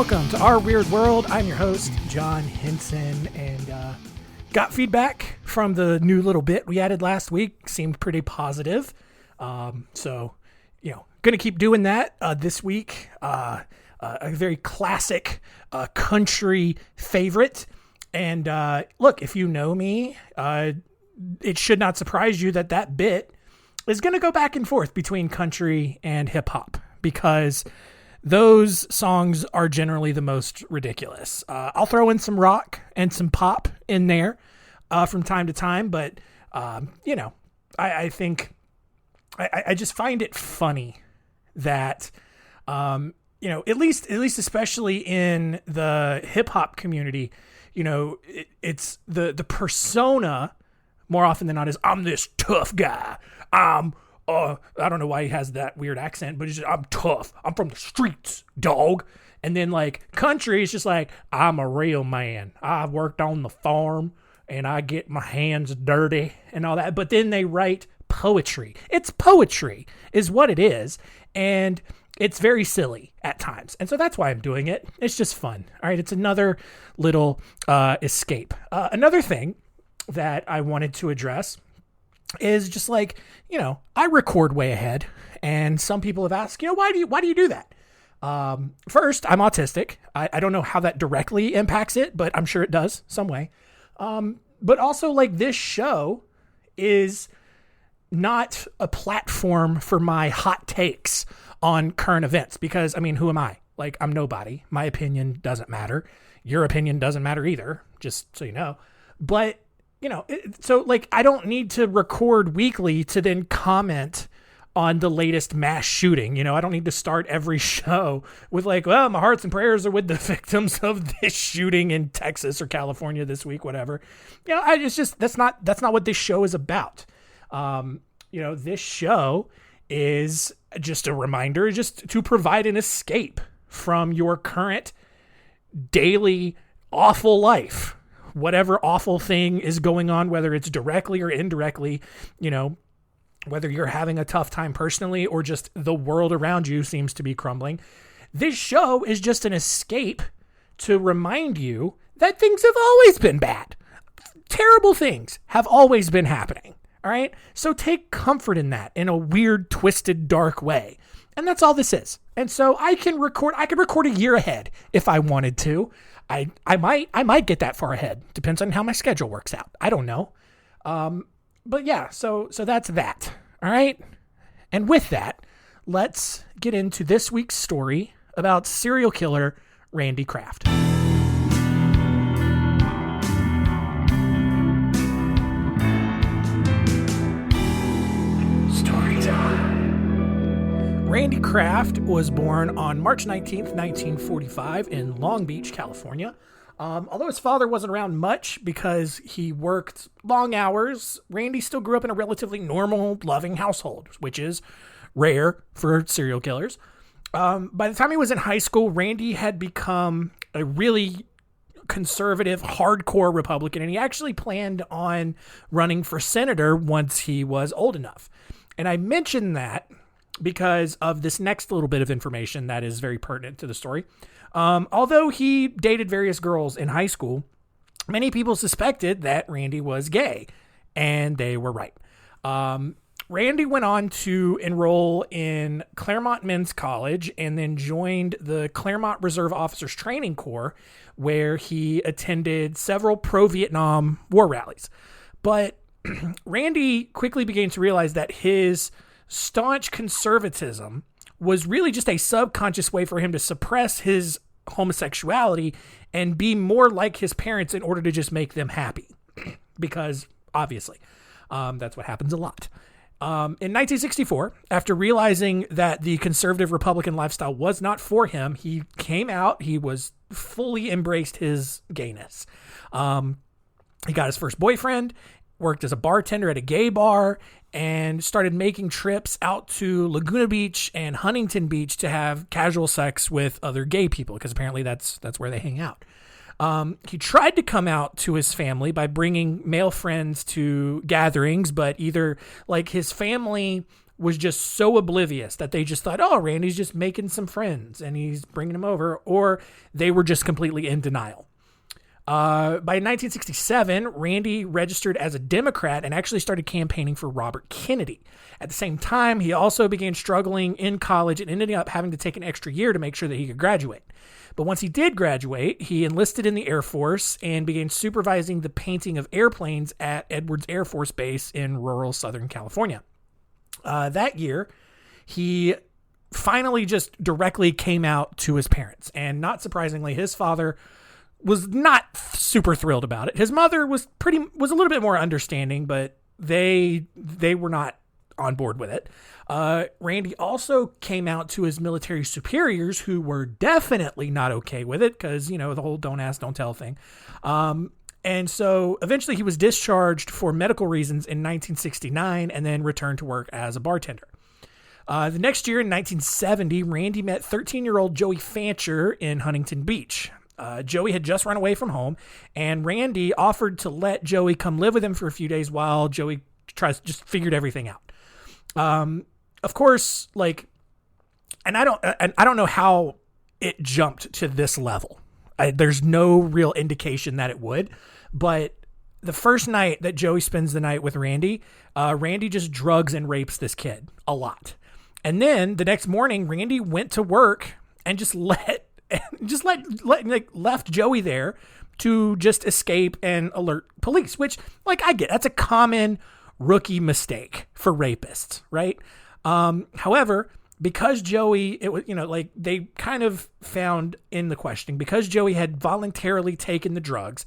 Welcome to Our Weird World. I'm your host, John Henson, and got feedback from the new little bit we added last week. Seemed pretty positive. So, going to keep doing that this week. A very classic country favorite. And look, if you know me, it should not surprise you that that bit is going to go back and forth between country and hip hop, because those songs are generally the most ridiculous. I'll throw in some rock and some pop in there from time to time, but I think I just find it funny that at least especially in the hip hop community, it's the persona more often than not is, I'm this tough guy. I don't know why he has that weird accent, but he's just, I'm tough. I'm from the streets, dog. And then like country is just like, I'm a real man. I worked on the farm and I get my hands dirty and all that. But then they write poetry. It's poetry is what it is. And it's very silly at times. And so that's why I'm doing it. It's just fun. All right. It's another little escape. Another thing that I wanted to address is just like, I record way ahead, and some people have asked, why do you do that? First, I'm autistic. I don't know how that directly impacts it, but I'm sure it does some way. But also, like, this show is not a platform for my hot takes on current events, because who am I? Like, I'm nobody. My opinion doesn't matter. Your opinion doesn't matter either, just so you know. But so like, I don't need to record weekly to then comment on the latest mass shooting. I don't need to start every show with like, well, my hearts and prayers are with the victims of this shooting in Texas or California this week, whatever. That's not what this show is about. This show is just a reminder, just to provide an escape from your current daily awful life. Whatever awful thing is going on, whether it's directly or indirectly, whether you're having a tough time personally or just the world around you seems to be crumbling. This show is just an escape to remind you that things have always been bad. Terrible things have always been happening. All right. So take comfort in that in a weird, twisted, dark way. And that's all this is. And so I could record a year ahead if I wanted to. I might get that far ahead. Depends on how my schedule works out. I don't know. But yeah, so that's that. All right. And with that, let's get into this week's story about serial killer Randy Kraft. Randy Kraft was born on March 19th, 1945 in Long Beach, California. Although his father wasn't around much because he worked long hours, Randy still grew up in a relatively normal, loving household, which is rare for serial killers. By the time he was in high school, Randy had become a really conservative, hardcore Republican, and he actually planned on running for senator once he was old enough. And I mention that because of this next little bit of information that is very pertinent to the story. Although he dated various girls in high school, many people suspected that Randy was gay, and they were right. Randy went on to enroll in Claremont Men's College and then joined the Claremont Reserve Officers Training Corps, where he attended several pro-Vietnam War rallies. But Randy quickly began to realize that his staunch conservatism was really just a subconscious way for him to suppress his homosexuality and be more like his parents in order to just make them happy. Because obviously, that's what happens a lot. In 1964, after realizing that the conservative Republican lifestyle was not for him, he came out. He was fully embraced his gayness. He got his first boyfriend, worked as a bartender at a gay bar, and started making trips out to Laguna Beach and Huntington Beach to have casual sex with other gay people, because apparently that's where they hang out. He tried to come out to his family by bringing male friends to gatherings, but either like his family was just so oblivious that they just thought, oh, Randy's just making some friends and he's bringing them over, or they were just completely in denial. By 1967, Randy registered as a Democrat and actually started campaigning for Robert Kennedy. At the same time, he also began struggling in college and ended up having to take an extra year to make sure that he could graduate. But once he did graduate, he enlisted in the Air Force and began supervising the painting of airplanes at Edwards Air Force Base in rural Southern California. That year, he finally just directly came out to his parents. And not surprisingly, his father was not super thrilled about it. His mother was a little bit more understanding, but they were not on board with it. Randy also came out to his military superiors, who were definitely not okay with it because, the whole don't ask, don't tell thing. And so eventually he was discharged for medical reasons in 1969 and then returned to work as a bartender. The next year in 1970, Randy met 13-year-old Joey Fancher in Huntington Beach. Joey had just run away from home, and Randy offered to let Joey come live with him for a few days while Joey just figured everything out. Of course, and I don't know how it jumped to this level. There's no real indication that it would, but the first night that Joey spends the night with Randy, Randy just drugs and rapes this kid a lot. And then the next morning, Randy went to work and left Joey there to just escape and alert police, which I get, that's a common rookie mistake for rapists, right? However, because Joey, it was, they kind of found in the questioning, because Joey had voluntarily taken the drugs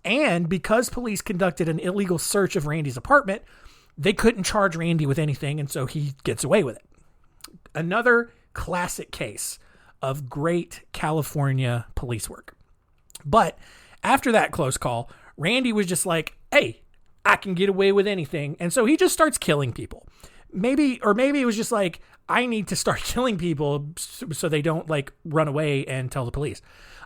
and because police conducted an illegal search of Randy's apartment, they couldn't charge Randy with anything. And so he gets away with it. Another classic case of great California police work. But after that close call, Randy was just like, hey, I can get away with anything. And so he just starts killing people. Maybe it was just like, I need to start killing people so they don't run away and tell the police.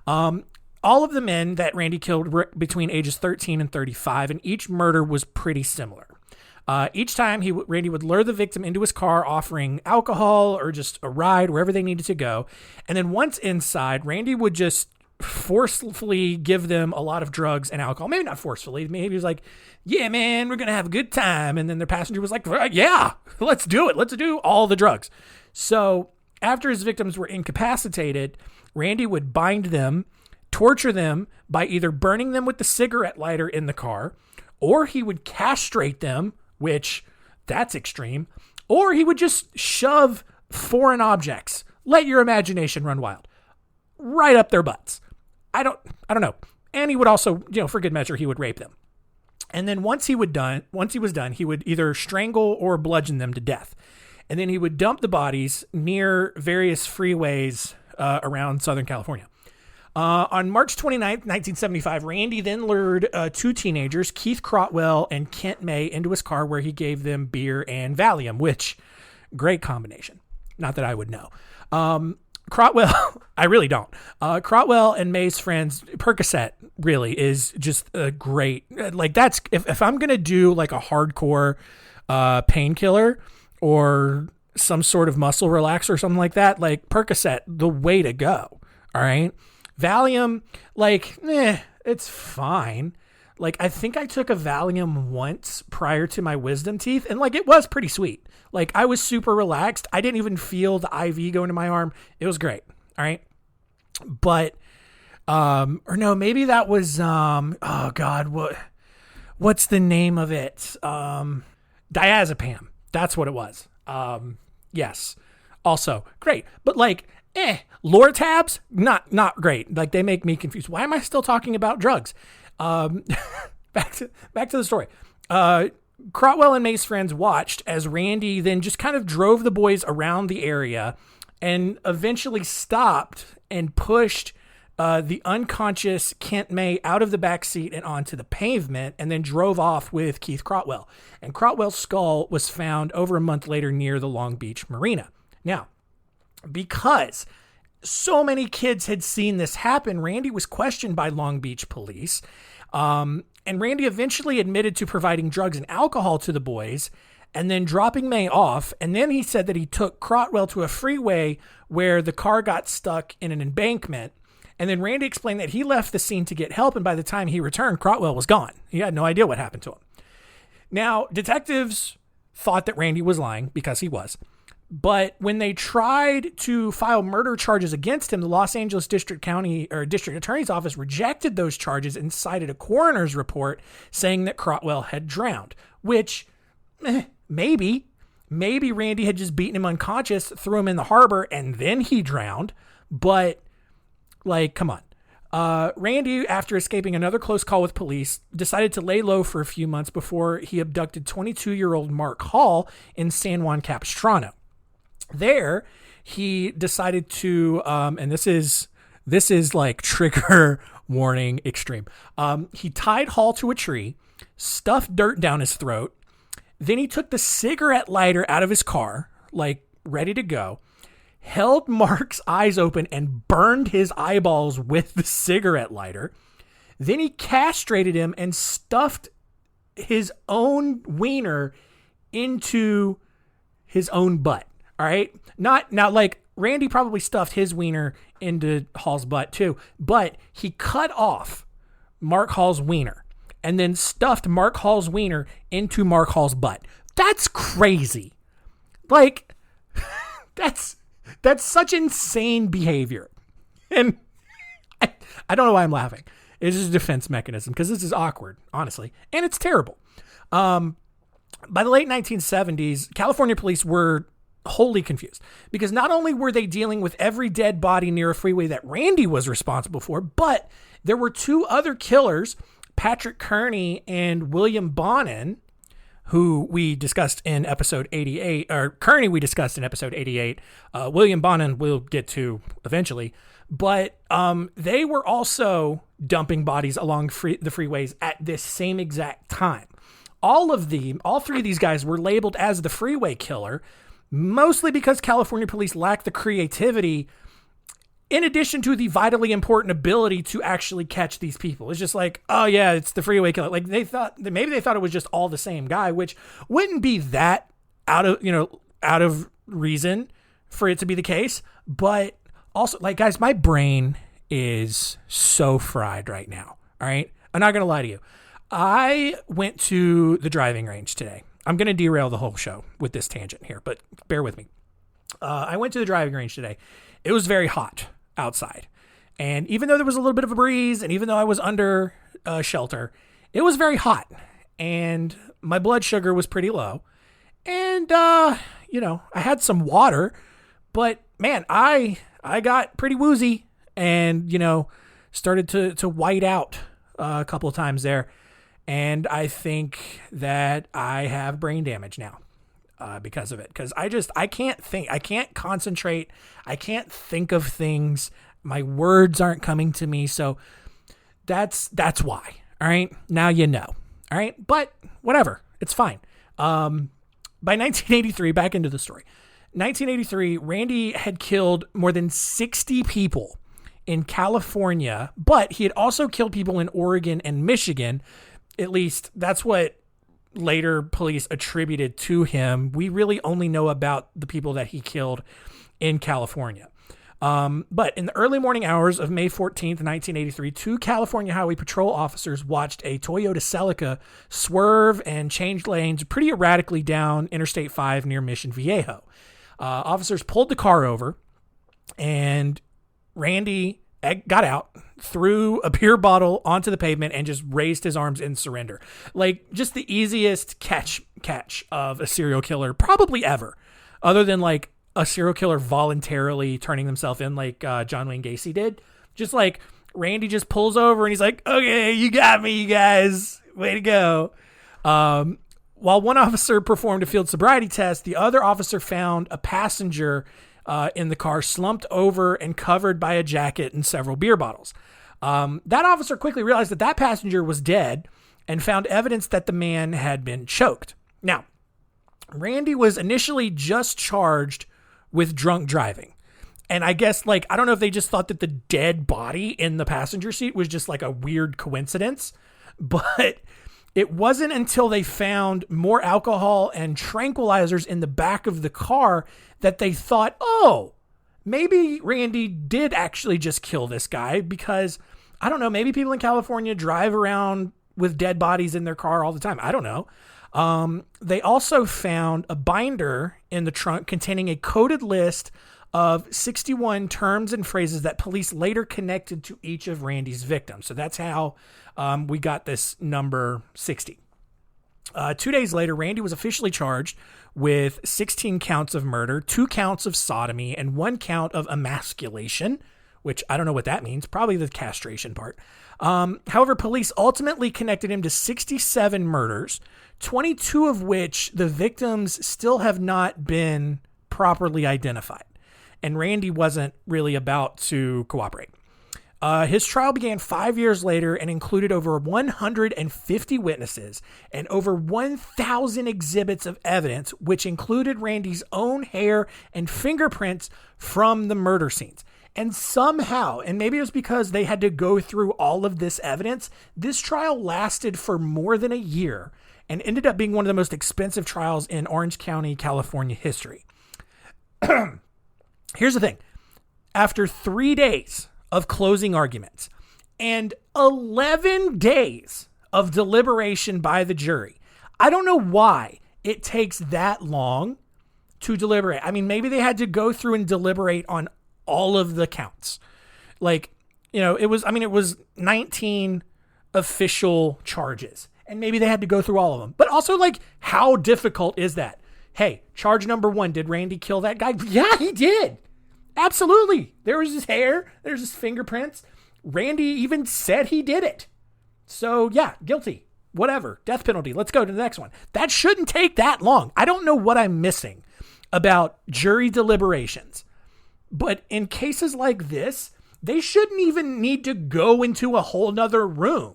All of the men that Randy killed were between ages 13 and 35, and each murder was pretty similar. Each time Randy would lure the victim into his car, offering alcohol or just a ride wherever they needed to go. And then once inside, Randy would just forcefully give them a lot of drugs and alcohol. Maybe not forcefully. Maybe he was like, yeah, man, we're going to have a good time. And then their passenger was like, yeah, let's do it. Let's do all the drugs. So after his victims were incapacitated, Randy would bind them, torture them by either burning them with the cigarette lighter in the car, or he would castrate them, which that's extreme, or he would just shove foreign objects, let your imagination run wild, right up their butts. I don't know. And he would also, for good measure, he would rape them. And then once he was done, he would either strangle or bludgeon them to death. And then he would dump the bodies near various freeways around Southern California. On March 29th, 1975, Randy then lured two teenagers, Keith Crotwell and Kent May, into his car where he gave them beer and Valium, which, great combination. Not that I would know. Crotwell, I really don't. Crotwell and May's friends, Percocet really is just a great, that's, if I'm going to do a hardcore painkiller or some sort of muscle relaxer or something like that, Percocet, the way to go. All right. Valium, it's fine. I think I took a Valium once prior to my wisdom teeth, and it was pretty sweet. I was super relaxed. I didn't even feel the IV go into my arm. It was great. All right. But, or no, maybe that was, oh God, what's the name of it? Diazepam. That's what it was. Yes. Also great. But Lortabs, not great. They make me confused. Why am I still talking about drugs? Back to the story. Crotwell and May's friends watched as Randy then just kind of drove the boys around the area and eventually stopped and pushed the unconscious Kent May out of the back seat and onto the pavement, and then drove off with Keith Crotwell. And Crotwell's skull was found over a month later near the Long Beach Marina. Now, because so many kids had seen this happen, Randy was questioned by Long Beach police. And Randy eventually admitted to providing drugs and alcohol to the boys and then dropping May off. And then he said that he took Crotwell to a freeway where the car got stuck in an embankment. And then Randy explained that he left the scene to get help, and by the time he returned, Crotwell was gone. He had no idea what happened to him. Now, detectives thought that Randy was lying, because he was. But when they tried to file murder charges against him, the Los Angeles District Attorney's Office rejected those charges and cited a coroner's report saying that Crotwell had drowned, which maybe Randy had just beaten him unconscious, threw him in the harbor, and then he drowned. But like, come on. Randy, after escaping another close call with police, decided to lay low for a few months before he abducted 22-year-old Mark Hall in San Juan Capistrano. There, he decided to, and this is like trigger warning extreme. He tied Hall to a tree, stuffed dirt down his throat. Then he took the cigarette lighter out of his car, like ready to go, held Mark's eyes open and burned his eyeballs with the cigarette lighter. Then he castrated him and stuffed his own wiener into his own butt. All right. Not now, like Randy probably stuffed his wiener into Hall's butt too, but he cut off Mark Hall's wiener and then stuffed Mark Hall's wiener into Mark Hall's butt. That's crazy. Like, that's such insane behavior. And I don't know why I'm laughing. It's just a defense mechanism because this is awkward, honestly. And it's terrible. By the late 1970s, California police were wholly confused because not only were they dealing with every dead body near a freeway that Randy was responsible for, but there were two other killers, Patrick Kearney and William Bonin, who we discussed in episode 88, or Kearney we discussed in episode 88. William Bonin we'll get to eventually, but they were also dumping bodies along the freeways at this same exact time. All three of these guys were labeled as the freeway killer, mostly because California police lacked the creativity in addition to the vitally important ability to actually catch these people. It's just like, oh yeah, it's the freeway killer. Like they thought it was just all the same guy, which wouldn't be that out of reason for it to be the case. But also, like, guys, my brain is so fried right now. All right. I'm not going to lie to you. I went to the driving range today. I'm going to derail the whole show with this tangent here, but bear with me. I went to the driving range today. It was very hot outside. And even though there was a little bit of a breeze and even though I was under shelter, it was very hot and my blood sugar was pretty low. And, I had some water, but man, I got pretty woozy and, started to white out a couple of times there. And I think that I have brain damage now because of it. Because I can't think. I can't concentrate. I can't think of things. My words aren't coming to me. So that's why. All right. Now you know. All right. But whatever. It's fine. By 1983, back into the story. 1983, Randy had killed more than 60 people in California, but he had also killed people in Oregon and Michigan. At least that's what later police attributed to him. We really only know about the people that he killed in California. But in the early morning hours of May 14th, 1983, two California Highway Patrol officers watched a Toyota Celica swerve and change lanes pretty erratically down Interstate 5 near Mission Viejo. Officers pulled the car over and Randy got out, threw a beer bottle onto the pavement and just raised his arms in surrender. Like, just the easiest catch of a serial killer probably ever, other than like a serial killer voluntarily turning himself in like John Wayne Gacy did. Just like Randy just pulls over and he's like, okay, you got me, you guys, way to go. While one officer performed a field sobriety test, the other officer found a passenger in the car slumped over and covered by a jacket and several beer bottles. That officer quickly realized that passenger was dead and found evidence that the man had been choked. Now, Randy was initially just charged with drunk driving. And I guess, like, I don't know if they just thought that the dead body in the passenger seat was just like a weird coincidence, but It wasn't until they found more alcohol and tranquilizers in the back of the car that they thought, oh, maybe Randy did actually just kill this guy, because, I don't know, maybe people in California drive around with dead bodies in their car all the time. I don't know. They also found a binder in the trunk containing a coded list of 61 terms and phrases that police later connected to each of Randy's victims. So that's how we got this number 60. 2 days later, Randy was officially charged with 16 counts of murder, 2 counts of sodomy, and 1 count of emasculation, which I don't know what that means, probably the castration part. However, police ultimately connected him to 67 murders, 22 of which the victims still have not been properly identified. And Randy wasn't really about to cooperate. His trial began 5 years later and included over 150 witnesses and over 1,000 exhibits of evidence, which included Randy's own hair and fingerprints from the murder scenes. And somehow, and maybe it was because they had to go through all of this evidence, this trial lasted for more than a year and ended up being one of the most expensive trials in Orange County, California history. Here's the thing. After 3 days of closing arguments and 11 days of deliberation by the jury, I don't know why it takes that long to deliberate. I mean, maybe they had to go through and deliberate on all of the counts. Like, it was 19 official charges, and maybe they had to go through all of them. But also, like, how difficult is that? Hey, charge number 1, did Randy kill that guy? Yeah, he did. Absolutely. There was his hair. There's his fingerprints. Randy even said he did it. So yeah, guilty. Whatever. Death penalty. Let's go to the next one. That shouldn't take that long. I don't know what I'm missing about jury deliberations. But in cases like this, they shouldn't even need to go into a whole nother room.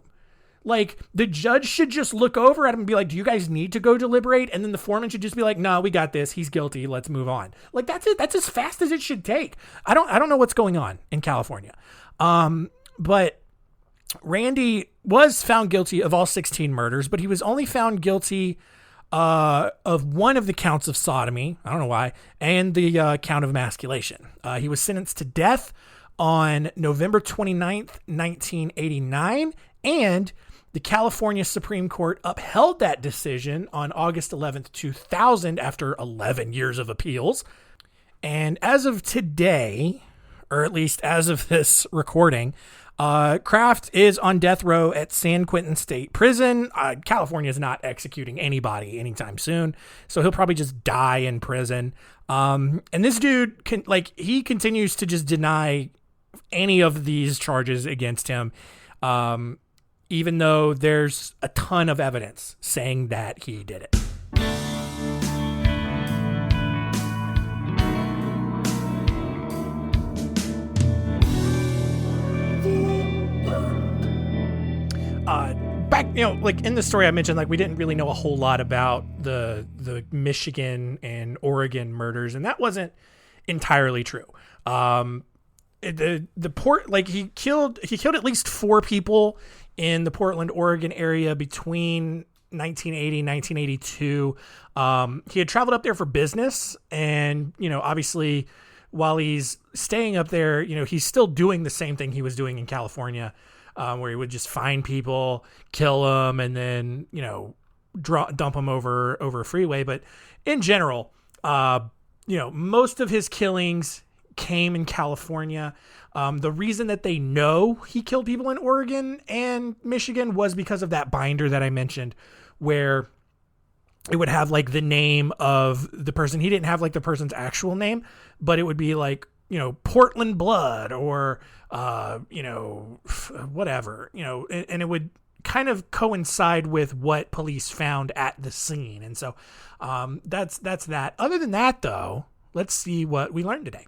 Like, the judge should just look over at him and be like, do you guys need to go deliberate? And then the foreman should just be like, no, we got this. He's guilty. Let's move on. Like, that's it. That's as fast as it should take. I don't know what's going on in California. But Randy was found guilty of all 16 murders, but he was only found guilty of one of the counts of sodomy. I don't know why. And the count of emasculation. He was sentenced to death on November 29th, 1989. And the California Supreme Court upheld that decision on August 11th, 2000, after 11 years of appeals. And as of today, or at least as of this recording, Kraft is on death row at San Quentin State Prison. California is not executing anybody anytime soon, so he'll probably just die in prison. And this dude he continues to just deny any of these charges against him. Even though there's a ton of evidence saying that he did it. Back, in the story I mentioned, we didn't really know a whole lot about the Michigan and Oregon murders, and that wasn't entirely true. He killed at least 4 people in the Portland, Oregon area between 1980 and 1982. He had traveled up there for business, and, obviously while he's staying up there, he's still doing the same thing he was doing in California, where he would just find people, kill them, and then, dump them over a freeway. But in general, most of his killings came in California. The reason that they know he killed people in Oregon and Michigan was because of that binder that I mentioned, where it would have the name of the person. He didn't have the person's actual name, but it would be Portland Blood or, whatever, and it would kind of coincide with what police found at the scene. And so that's that. Other than that, though, let's see what we learned today.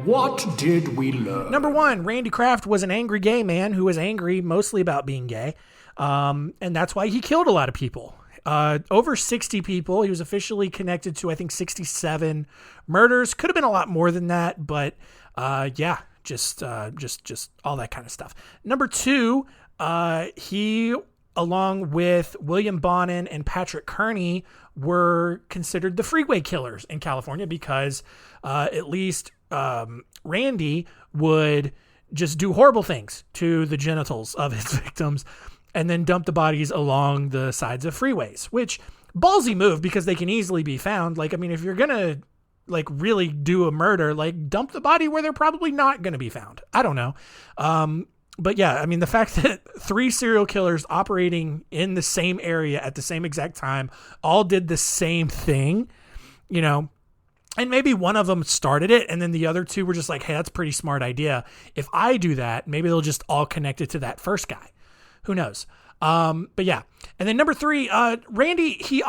What did we learn? Number 1, Randy Kraft was an angry gay man who was angry mostly about being gay. And that's why he killed a lot of people. over 60 people. He was officially connected to, I think, 67 murders. Could have been a lot more than that, but yeah, just all that kind of stuff. Number 2, he, along with William Bonin and Patrick Kearney, were considered the freeway killers in California because at least Randy would just do horrible things to the genitals of his victims and then dump the bodies along the sides of freeways, which ballsy move because they can easily be found. Like, I mean, if you're going to like really do a murder, like dump the body where they're probably not going to be found. I don't know. But yeah, I mean, the fact that 3 serial killers operating in the same area at the same exact time all did the same thing, you know, and maybe one of them started it and then the other 2 were just like, hey, that's a pretty smart idea. If I do that, maybe they'll just all connect it to that first guy. Who knows? But yeah. And then number 3, Randy, he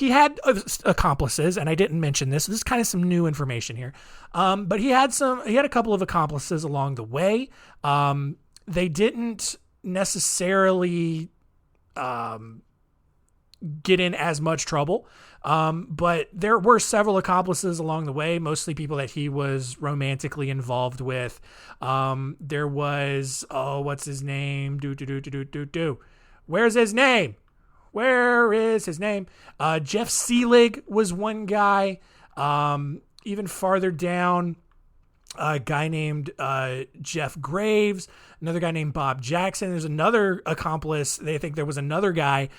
had accomplices, and I didn't mention this. This is kind of some new information here. But he had a couple of accomplices along the way. They didn't necessarily get in as much trouble. But there were several accomplices along the way, mostly people that he was romantically involved with. There was, what's his name? Where's his name? Where is his name? Jeff Seelig was one guy. Even farther down, a guy named Jeff Graves, another guy named Bob Jackson. There's another accomplice. They think there was another guy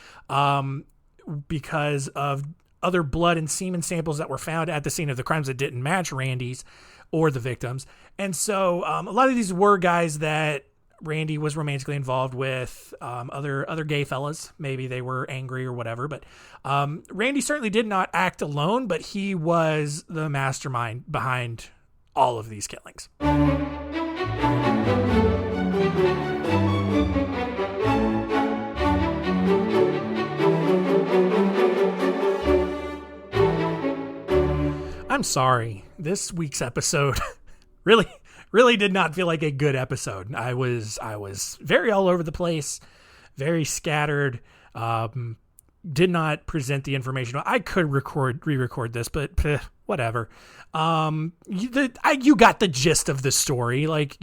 because of other blood and semen samples that were found at the scene of the crimes that didn't match Randy's or the victims. And so a lot of these were guys that Randy was romantically involved with, other gay fellas. Maybe they were angry or whatever. But Randy certainly did not act alone, but he was the mastermind behind all of these killings. I'm sorry. This week's episode really did not feel like a good episode. I was very all over the place, very scattered. Did not present the information. I could re-record this, but whatever. You got the gist of the story. Like,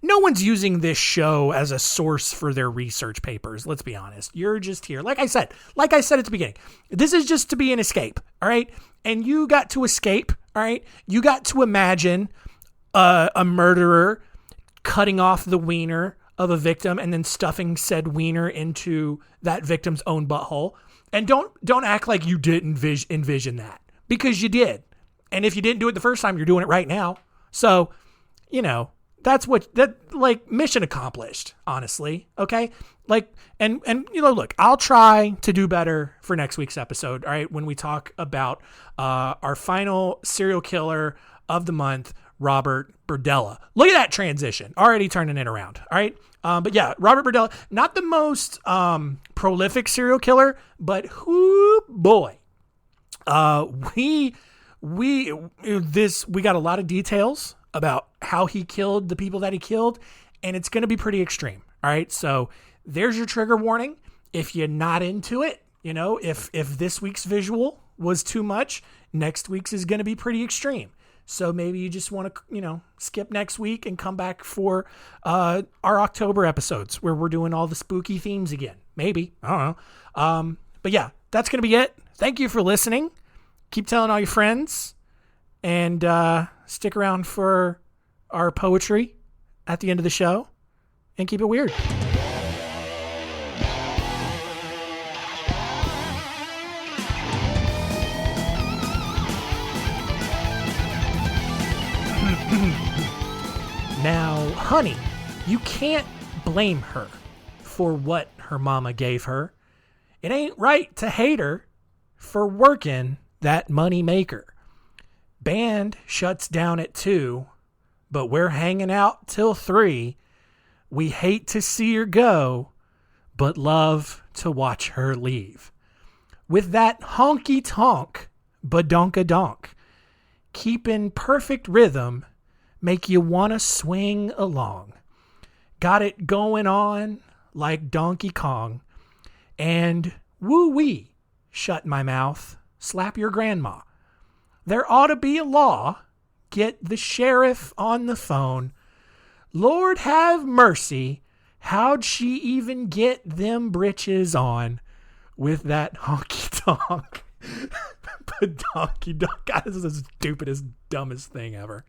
no one's using this show as a source for their research papers. Let's be honest. You're just here. Like I said at the beginning, this is just to be an escape. All right. And you got to escape. All right. You got to imagine a murderer cutting off the wiener of a victim and then stuffing said wiener into that victim's own butthole. And don't act like you didn't envision that, because you did. And if you didn't do it the first time, you're doing it right now. So, mission accomplished, honestly. Okay. And look, I'll try to do better for next week's episode. All right. When we talk about, our final serial killer of the month, Robert Berdella. Look at that transition. Already turning it around. All right. But yeah, Robert Berdella, not the most, prolific serial killer, but boy, we got a lot of details about how he killed the people that he killed, and it's going to be pretty extreme. All right. So there's your trigger warning. If you're not into it, if this week's visual was too much, next week's is going to be pretty extreme. So maybe you just want to, skip next week and come back for our October episodes where we're doing all the spooky themes again. Maybe. I don't know. But yeah, that's going to be it. Thank you for listening. Keep telling all your friends, and stick around for our poetry at the end of the show, and keep it weird. Now, honey, you can't blame her for what her mama gave her. It ain't right to hate her for working that money maker. Band shuts down at 2, but we're hanging out till 3. We hate to see her go, but love to watch her leave. With that honky tonk, badonka-donk, keeping perfect rhythm, make you want to swing along. Got it going on like Donkey Kong. And woo-wee, shut my mouth, slap your grandma. There ought to be a law. Get the sheriff on the phone. Lord have mercy. How'd she even get them britches on with that honky tonk? But donkey donk. God, this is the stupidest, dumbest thing ever.